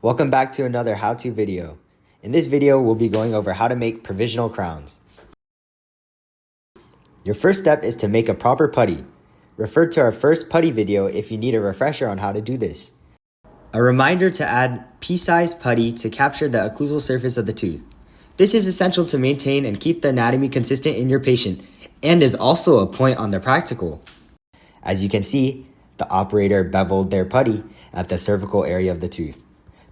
Welcome back to another how-to video. In this video, we'll be going over how to make provisional crowns. Your first step is to make a proper putty. Refer to our first putty video if you need a refresher on how to do this. A reminder to add pea-sized putty to capture the occlusal surface of the tooth. This is essential to maintain and keep the anatomy consistent in your patient and is also a point on the practical. As you can see, the operator beveled their putty at the cervical area of the tooth.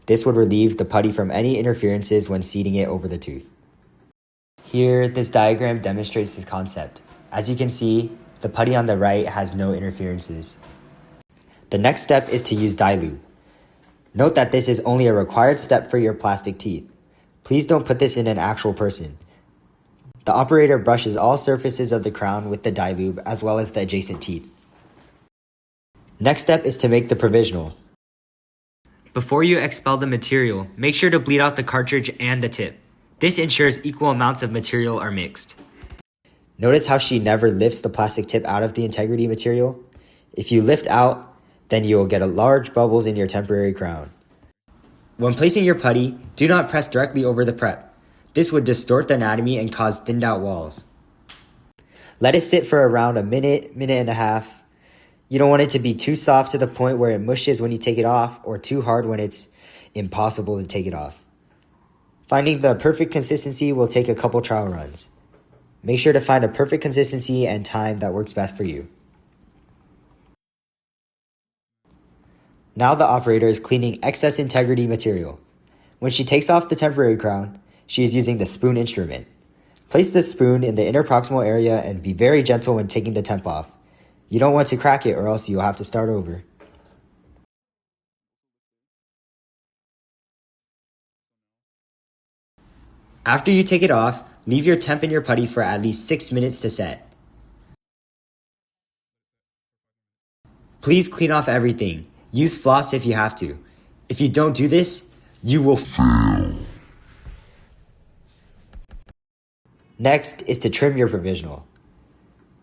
This would relieve the putty from any interferences when seating it over the tooth. Here, this diagram demonstrates this concept. As you can see, the putty on the right has no interferences. The next step is to use dye lube. Note that this is only a required step for your plastic teeth. Please don't put this in an actual person. The operator brushes all surfaces of the crown with the dye lube as well as the adjacent teeth. Next step is to make the provisional. Before you expel the material, make sure to bleed out the cartridge and the tip. This ensures equal amounts of material are mixed. Notice how she never lifts the plastic tip out of the integrity material? If you lift out, then you will get large bubbles in your temporary crown. When placing your putty, do not press directly over the prep. This would distort the anatomy and cause thinned out walls. Let it sit for around a minute and a half. You don't want it to be too soft to the point where it mushes when you take it off or too hard when it's impossible to take it off. Finding the perfect consistency will take a couple trial runs. Make sure to find a perfect consistency and time that works best for you. Now the operator is cleaning excess integrity material. When she takes off the temporary crown, she is using the spoon instrument. Place the spoon in the interproximal area and be very gentle when taking the temp off. You don't want to crack it or else you'll have to start over. After you take it off, leave your temp in your putty for at least 6 minutes to set. Please clean off everything. Use floss if you have to. If you don't do this, you will fail. Next is to trim your provisional.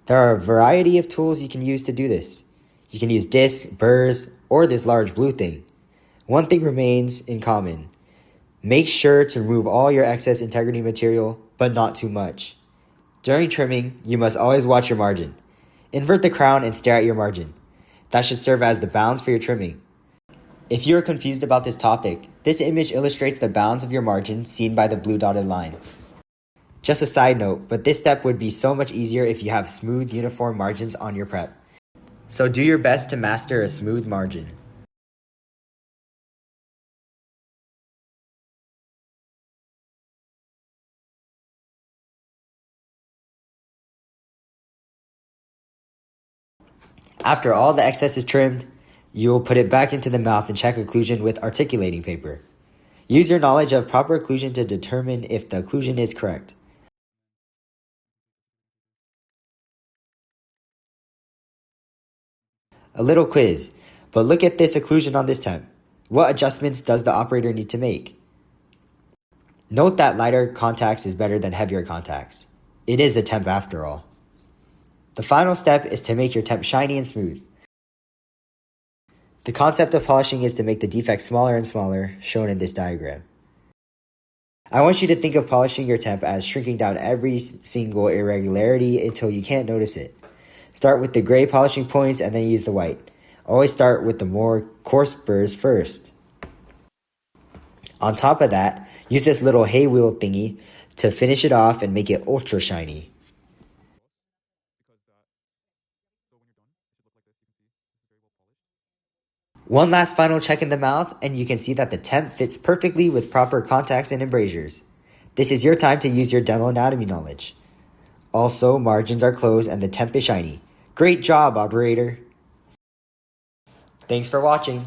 There are a variety of tools you can use to do this. You can use discs, burrs, or this large blue thing. One thing remains in common. Make sure to remove all your excess integrity material, but not too much. During trimming, you must always watch your margin. Invert the crown and stare at your margin. That should serve as the bounds for your trimming. If you are confused about this topic, this image illustrates the bounds of your margin seen by the blue dotted line. Just a side note, but this step would be so much easier if you have smooth, uniform margins on your prep. So do your best to master a smooth margin. After all the excess is trimmed, you will put it back into the mouth and check occlusion with articulating paper. Use your knowledge of proper occlusion to determine if the occlusion is correct. A little quiz, but look at this occlusion on this temp. What adjustments does the operator need to make? Note that lighter contacts is better than heavier contacts. It is a temp after all. The final step is to make your temp shiny and smooth. The concept of polishing is to make the defect smaller and smaller, shown in this diagram. I want you to think of polishing your temp as shrinking down every single irregularity until you can't notice it. Start with the gray polishing points and then use the white. Always start with the more coarse burrs first. On top of that, use this little hay wheel thingy to finish it off and make it ultra shiny. One last final check in the mouth and you can see that the temp fits perfectly with proper contacts and embrasures. This is your time to use your dental anatomy knowledge. Also, margins are closed and the temp is shiny. Great job, operator! Thanks for watching.